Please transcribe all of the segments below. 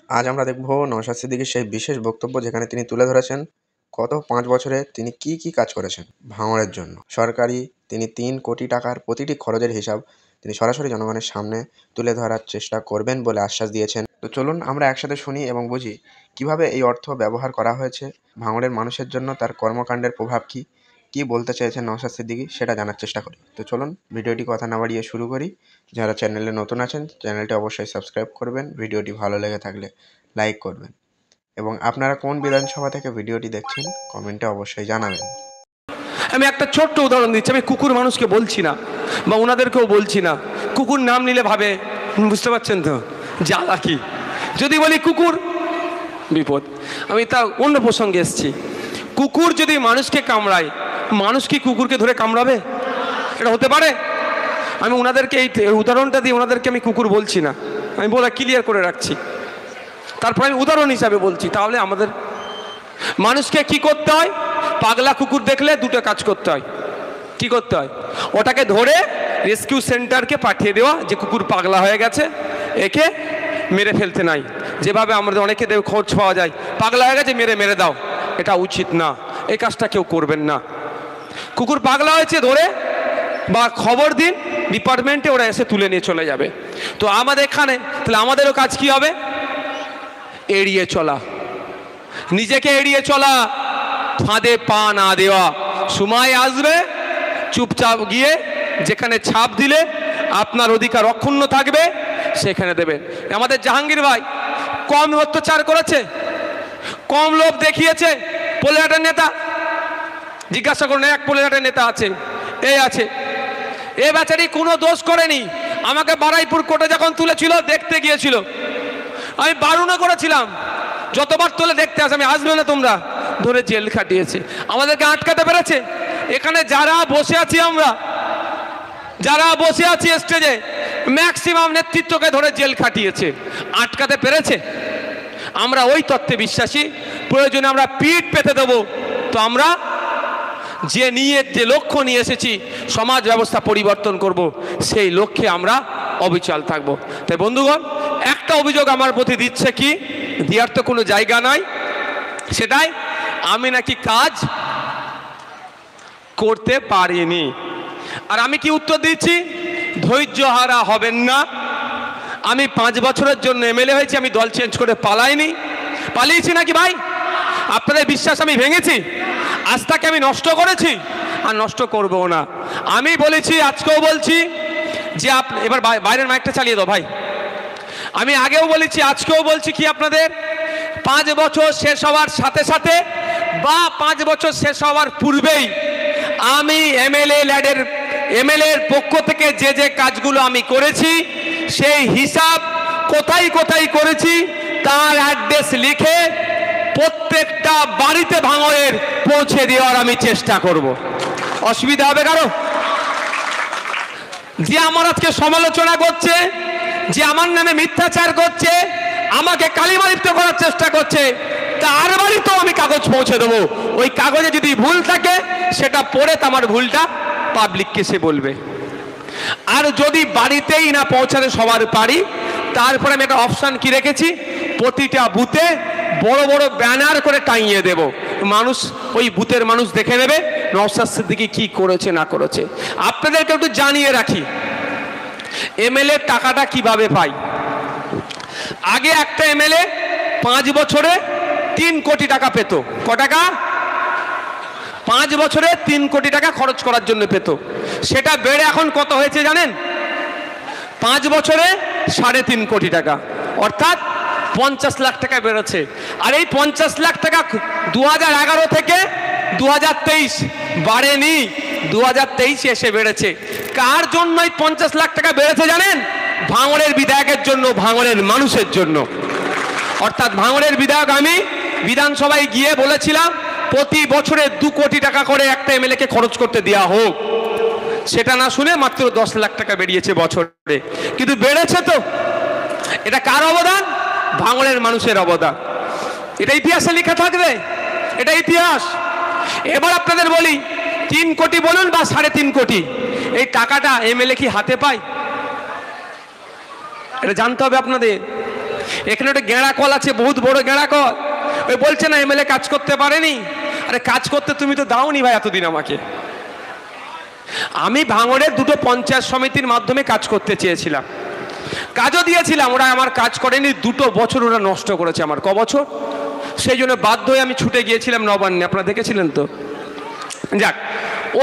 আজ আমরা দেখব নওশাদ সিদ্দিকীর সেই বিশেষ বক্তব্য, যেখানে তিনি তুলে ধরেছেন গত 5 বছরে তিনি কি কি কাজ করেছেন ভাঙড়ের জন্য। সরকারি তিনি 3 কোটি টাকার প্রতিটি খরচের হিসাব তিনি সরাসরি জনগণের সামনে তুলে ধরার চেষ্টা করবেন বলে আশ্বাস দিয়েছেন। তো চলুন আমরা একসাথে শুনি এবং বুঝি কিভাবে এই অর্থ ব্যবহার করা হয়েছে ভাঙড়ের মানুষের জন্য, তার কর্মকাণ্ডের প্রভাব কি বলতে চেয়েছেন নওশাদ সিদ্দিকী সেটা জানার চেষ্টা করি। তো চলুন ভিডিওটি কথা না বাড়িয়ে শুরু করি। যারা চ্যানেলে নতুন আছেন চ্যানেলটি অবশ্যই সাবস্ক্রাইব করবেন, ভিডিওটি ভালো লেগে থাকলে লাইক করবেন এবং আপনারা কোন বিধানসভা থেকে ভিডিওটি দেখছেন কমেন্টে অবশ্যই জানাবেন। আমি একটা ছোট্ট উদাহরণ দিচ্ছি। আমি কুকুর মানুষকে বলছি না বা ওনাদেরকেও বলছি না। কুকুর নাম নিলে ভাবে, বুঝতে পারছেন তো জ্বালা কি। যদি বলি কুকুর বিপদ, আমি তা অন্য প্রসঙ্গে এসেছি। কুকুর যদি মানুষকে কামড়ায়, মানুষ কি কুকুরকে ধরে কামড়াবে? এটা হতে পারে? আমি ওনাদেরকে এই উদাহরণটা দিয়ে ওনাদেরকে আমি কুকুর বলছি না, আমি বলা ক্লিয়ার করে রাখছি। তারপর আমি উদাহরণ হিসাবে বলছি। তাহলে আমাদের মানুষকে কি করতে হয়? পাগলা কুকুর দেখলে দুটো কাজ করতে হয়। কি করতে হয়? ওটাকে ধরে রেস্কিউ সেন্টারকে পাঠিয়ে দেওয়া, যে কুকুর পাগলা হয়ে গেছে, একে মেরে ফেলতে নাই। যেভাবে আমাদের অনেকে খোঁজ পাওয়া যায়, পাগলা হয়ে গেছে মেরে দাও, এটা উচিত না, এই কাজটা কেউ করবেন না। কুকুর পাগলা হয়েছে ধরে বা খবর দিন ডিপার্টমেন্টে, ওরা এসে তুলে নিয়ে চলে যাবে। তো আমাদের এখানে তাহলে আমাদেরও কাজ কি হবে? এড়িয়ে চলা, নিজেকে এড়িয়ে চলা, ফাঁদে পা না দেওয়া। সময় আসবে চুপচাপ গিয়ে যেখানে ছাপ দিলে আপনার অধিকার অক্ষুণ্ণ থাকবে সেখানে দেবেন। আমাদের জাহাঙ্গীর ভাই কম অত্যাচার করেছে, কম লোভ দেখিয়েছে। পোলেহাটের নেতা, জিজ্ঞাসা করুন, এক পোলেহাটের নেতা আছে, এই আছে, এ বেচারি কোনো দোষ করেনি। আমাকে বারাইপুর কোর্টে যখন তুলেছিল দেখতে গিয়েছিল, আমি বারণও করেছিলাম, যতবার তোলে দেখতে আসে, আমি আসবে না তোমরা, ধরে জেল খাটিয়েছে। আমাদেরকে আটকাতে পেরেছে? এখানে যারা বসে আছি, আমরা যারা বসে আছি স্টেজে, ম্যাক্সিমাম নেতৃত্বকে ধরে জেল খাটিয়েছে। আটকাতে পেরেছে? আমরা ওই তত্ত্বে বিশ্বাসী, প্রয়োজনে আমরা পিঠ পেতে দেবো। তো আমরা যে লক্ষ্য নিয়ে এসেছি, সমাজ ব্যবস্থা পরিবর্তন করব, সেই লক্ষ্যে আমরা অবিচল থাকব। তাই বন্ধুগণ, একটা অভিযোগ আমার প্রতি দিচ্ছে, কি দেওয়ার তো কোনো জায়গা নাই, সেটাই আমি নাকি কাজ করতে পারিনি। আর আমি কি উত্তর দিচ্ছি? ধৈর্য হারা হবেন না। আমি 5 বছরের জন্য এমএলএ হয়েছি, আমি দল চেঞ্জ করে পালিয়েছি নাকি ভাই? আপনাদের বিশ্বাস আমি ভেঙেছি? আস্থাকে আমি নষ্ট করেছি? আর নষ্ট করবো না। আমি বলেছি, আজকেও বলছি যে এবার বাইরের মাইকটা চালিয়ে দাও ভাই। আমি আগেও বলেছি, আজকেও বলছি, কি আপনাদের 5 বছর শেষ হওয়ার সাথে সাথে বা 5 বছর শেষ হওয়ার পূর্বেই আমি এমএলএর পক্ষ থেকে যে কাজগুলো আমি করেছি, সেই হিসাব কোথায় করেছি তার অ্যাড্রেস লিখে প্রত্যেকটা বাড়িতে ভাঙড়ের পৌঁছে দেওয়ার আমি চেষ্টা করব। অসুবিধা হবে কারো? যে আমার আজকে সমালোচনা করছে, যে আমার নামে মিথ্যাচার করছে, আমাকে কালিমালিপ্ত করার চেষ্টা করছে, তার বাড়িতেও আমি কাগজ পৌঁছে দেবো। ওই কাগজে যদি ভুল থাকে সেটা পড়ে আমার ভুলটা পাবলিককে সে বলবে। আর যদি বাড়িতেই না পৌঁছাতে সবার পারি, তারপরে আমি একটা অপশান কি রেখেছি, প্রতিটা বুথে বড় বড় ব্যানার করে টাঙিয়ে দেব। মানুষ, ওই বুথের মানুষ দেখে নেবে নওশাদ সিদ্দিকী কি করেছে না করেছে। আপনাদেরকে একটু জানিয়ে রাখি, এমএলএ টাকাটা কিভাবে পাই। আগে একটা এমএলএ 5 বছরে 3 কোটি টাকা পেত। ক টাকা? 5 বছরে 3 কোটি টাকা খরচ করার জন্য পেত। সেটা বেড়ে এখন কত হয়েছে জানেন? 5 বছরে 3.5 কোটি টাকা, অর্থাৎ 50 লাখ টাকা বেড়েছে। আর এই 50 লাখ টাকা 2011 থেকে 2023 বাড়েনি, 2023 এসে বেড়েছে। কার জন্য এই 50 লাখ টাকা বেড়েছে জানেন? ভাঙড়ের বিধায়কের জন্য, ভাঙড়ের মানুষের জন্য। অর্থাৎ ভাঙড়ের বিধায়ক আমি বিধানসভায় গিয়ে বলেছিলাম, প্রতি বছরে 2 কোটি টাকা করে একটা এমএলএকে খরচ করতে দেওয়া হোক। সেটা না শুনে মাত্র 10 লাখ টাকা বেরিয়েছে বছরে। কিন্তু বেড়েছে তো। এটা কার অবদান? ভাঙড়ের মানুষের অবদান। এটা ইতিহাসে লেখা থাকবে, এটা ইতিহাস। এবার আপনাদের বলি, 3 কোটি বলুন বা 3.5 কোটি, এই টাকাটা এমএলএ কি হাতে পায়? এটা জানতে হবে আপনাদের। এখানে একটা গেঁড়া কল আছে, বহুত বড় গেঁড়া কল। ওই বলছে না এমএলএ কাজ করতে পারেনি। আরে কাজ করতে তুমি তো দাওনি ভাই এতদিন আমাকে। আমি ভাঙড়ের দুটো পঞ্চায়েত সমিতির মাধ্যমে কাজ করতে চেয়েছিলাম, কাজও দিয়েছিলাম, ওরা আমার কাজ করেনি। 2 বছর ওরা নষ্ট করেছে আমার। ক বছর? সেই জন্য বাধ্য হয়ে আমি ছুটে গিয়েছিলাম নবান্নে, আপনারা দেখেছিলেন তো। যাক,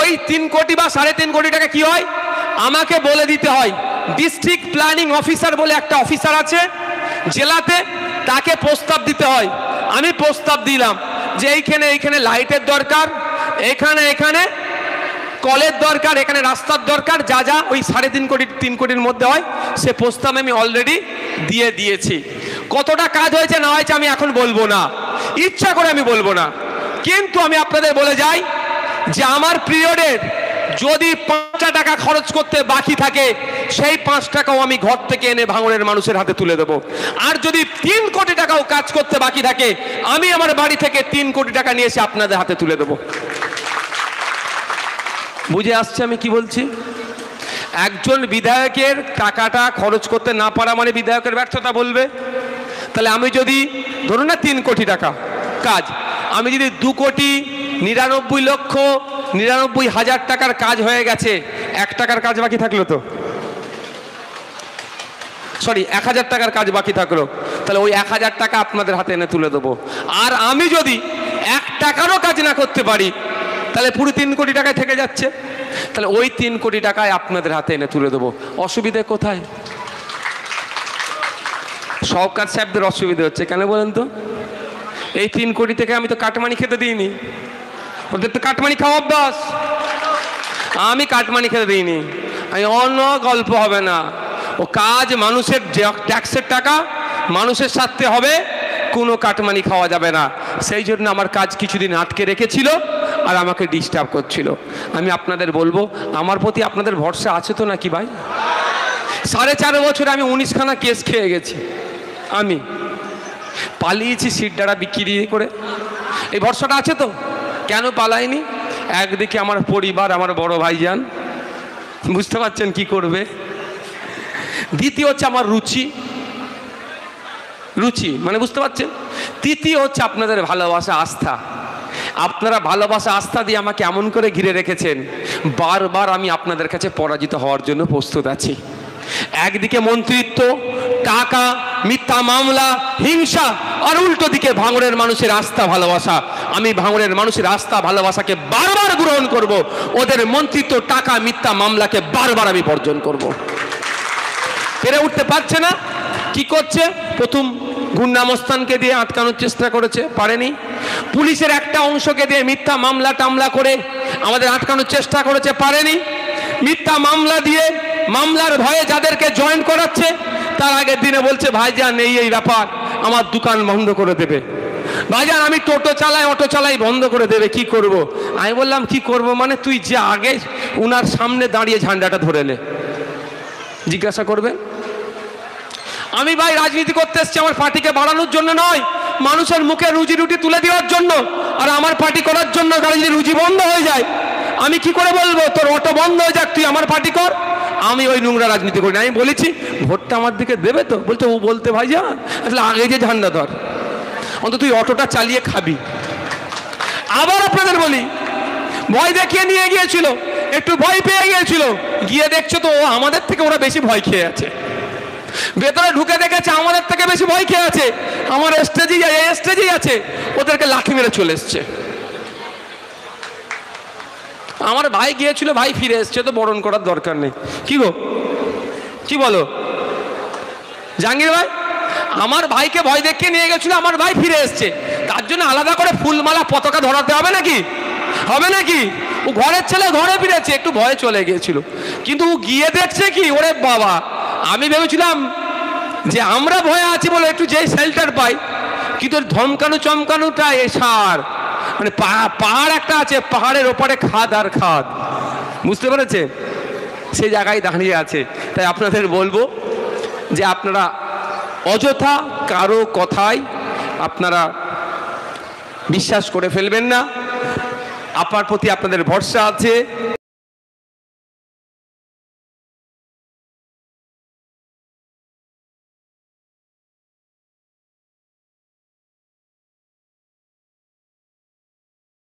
ওই 3 কোটি বা 3.5 কোটি টাকা কি হয় আমাকে বলে দিতে হয়। ডিস্ট্রিক্ট প্ল্যানিং অফিসার বলে একটা অফিসার আছে জেলাতে, তাকে প্রস্তাব দিতে হয়। আমি প্রস্তাব দিলাম যে এইখানে এইখানে লাইটের দরকার, এখানে এখানে কলের দরকার, এখানে রাস্তার দরকার, যা যা ওই 3.5 কোটি 3 কোটির মধ্যে হয় সে প্রস্তাব আমি অলরেডি দিয়ে দিয়েছি। কতটা কাজ হয়েছে না হয়েছে আমি এখন বলবো না, ইচ্ছা করে আমি বলবো না। কিন্তু আমি আপনাদের বলে যাই যে আমার পিরিয়ডের যদি 5টা টাকা খরচ করতে বাকি থাকে, সেই 5 টাকাও আমি ঘর থেকে এনে ভাঙড়ের মানুষের হাতে তুলে দেবো। আর যদি 3 কোটি টাকাও কাজ করতে বাকি থাকে, আমি আমার বাড়ি থেকে 3 কোটি টাকা নিয়ে এসে আপনাদের হাতে তুলে দেবো। বুঝে আসছে আমি কি বলছি? একজন বিধায়কের টাকাটা খরচ করতে না পারা মানে বিধায়কের ব্যর্থতা বলবে। তাহলে আমি যদি ধরুন না 3 কোটি টাকা কাজ, আমি যদি 2,99,99,000 টাকার কাজ হয়ে গেছে, 1 টাকার কাজ বাকি থাকলো তো, সরি 1,000 টাকার কাজ বাকি থাকলো, তাহলে ওই 1,000 টাকা আপনাদের হাতে এনে তুলে দেবো। আর আমি যদি 1 টাকারও কাজ না করতে পারি, তাহলে পুরো 3 কোটি টাকায় থেকে যাচ্ছে। তাহলে ওই 3 কোটি টাকায় আপনাদের হাতে এনে তুলে দেবো। অসুবিধে কোথায়? সরকার সাহেবদের অসুবিধা হচ্ছে কেন বলেন তো? এই 3 কোটি থেকে আমি তো কাটমানি খেতে দিইনি, ওদের তো কাটমানি খাওয়া অভ্যাস, আমি কাটমানি খেতে দিইনি। আমি অন্য গল্প হবে না, ও কাজ মানুষের ট্যাক্সের টাকা মানুষের সাথে হবে, কোনো কাটমানি খাওয়া যাবে না। সেই জন্য আমার কাজ কিছুদিন আটকে রেখেছিল আর আমাকে ডিস্টার্ব করছিল। আমি আপনাদের বলবো, আমার প্রতি আপনাদের ভরসা আছে তো নাকি ভাই? 4.5 বছরে আমি 19খানা কেস খেয়ে গেছি। আমি পালিয়েছি সিটডাড়া বিক্রি করে। এই ভরসাটা আছে তো? কেন পালাইনি? একদিকে আমার পরিবার, আমার বড় ভাইজান, বুঝতে পারছেন কি করবে। দ্বিতীয় হচ্ছে আমার রুচি মানে বুঝতে পারছেন। তৃতীয় হচ্ছে আপনাদের ভালোবাসা, আস্থা। আপনারা ভালোবাসা আস্থা দিয়ে আমাকে এমন করে ঘিরে রেখেছেন, বারবার আমি আপনাদের কাছে পরাজিত হওয়ার জন্য প্রস্তুত আছি। একদিকে মন্ত্রিত্ব, টাকা, মিথ্যা মামলা, হিংসা, আর উল্টো দিকে ভাঙড়ের মানুষের আস্থা ভালোবাসা। আমি ভাঙড়ের মানুষের আস্থা ভালোবাসাকে বারবার গ্রহণ করব, ওদের মন্ত্রিত্ব, টাকা, মিথ্যা মামলাকে বারবার আমি বর্জন করব। পেরে উঠতে পারছে না, কি করছে? প্রথম গুন্ডামস্তানকে দিয়ে আটকানোর চেষ্টা করেছে, পারেনি। পুলিশের একটা অংশকে দিয়ে মিথ্যা মামলা টামলা করে আমাদের আটকানোর চেষ্টা করেছে, পারেনি। মিথ্যা মামলা দিয়ে মামলার ভয়ে যাদেরকে জয়েন করাচ্ছে, তার আগের দিনে বলছে ভাইজান এই ব্যাপার, আমার দোকান বন্ধ করে দেবে, ভাইজান আমি টোটো চালাই, অটো চালাই, বন্ধ করে দেবে, কি করব? আমি বললাম কি করব মানে, তুই যে আগে উনার সামনে দাঁড়িয়ে ঝান্ডাটা ধরে নে, জিজ্ঞাসা করবেন। আমি ভাই রাজনীতি করতে এসেছি আমার পার্টিকে বাড়ানোর জন্য নয়, মানুষের মুখে রুজি রুটি তুলে দেওয়ার জন্য। আর আমার পার্টি করার জন্য যদি রুজি বন্ধ হয়ে যায়, আমি কি করে বলবো তোর অটো বন্ধ হয়ে যাক, তুই আমার পার্টি কর? আমি ওই নোংরা রাজনীতি করি না। আমি বলেছি ভোটটা আমার দিকে দেবে তো? বলতে ও বলতে ভাইজান আসলে আগে যে ঝান্ডা ধর, অন্তত তুই অটোটা চালিয়ে খাবি। আবার আপনাদের বলি, ভয় দেখিয়ে নিয়ে গিয়েছিল, একটু ভয় পেয়ে গিয়েছিল, গিয়ে দেখছো তো আমাদের থেকে ওরা বেশি ভয় খেয়ে আছে। ভেতরে ঢুকে দেখেছে আমাদের থেকে বেশি ভয় খেয়ে আছে, আমার স্টেজেই আছে, ওদেরকে লাঠি মেরে চলে এসছে। আমার ভাই গিয়েছিল, ভাই ফিরে এসছে, তো বরণ করার দরকার নেই। কি গো, কি বলো জাহাঙ্গীর ভাই? আমার ভাইকে ভয় দেখিয়ে নিয়ে গেছিল, আমার ভাই ফিরে এসছে, তার জন্য আলাদা করে ফুলমালা পতাকা ধরাতে হবে নাকি? হবে নাকি? ও ঘরের ছেলে ঘরে ফিরেছে, একটু ভয়ে চলে গিয়েছিল, কিন্তু ও গিয়ে দেখছে কি, ওরে বাবা, আমি ভেবেছিলাম যে আমরা ভয়ে আছি বলে একটু যেই শেল্টার পাই, কিন্তু ধমকানো চমকানোটা এসার মানে পাহাড় একটা আছে, পাহাড়ের ওপারে খাদ আর খাদ, বুঝতে পেরেছে? সেই জায়গায় দাঁড়িয়ে আছে। তাই আপনাদের বলবো যে আপনারা অযথা কারো কথায় আপনারা বিশ্বাস করে ফেলবেন না। আপনার প্রতি আপনাদের ভরসা আছে।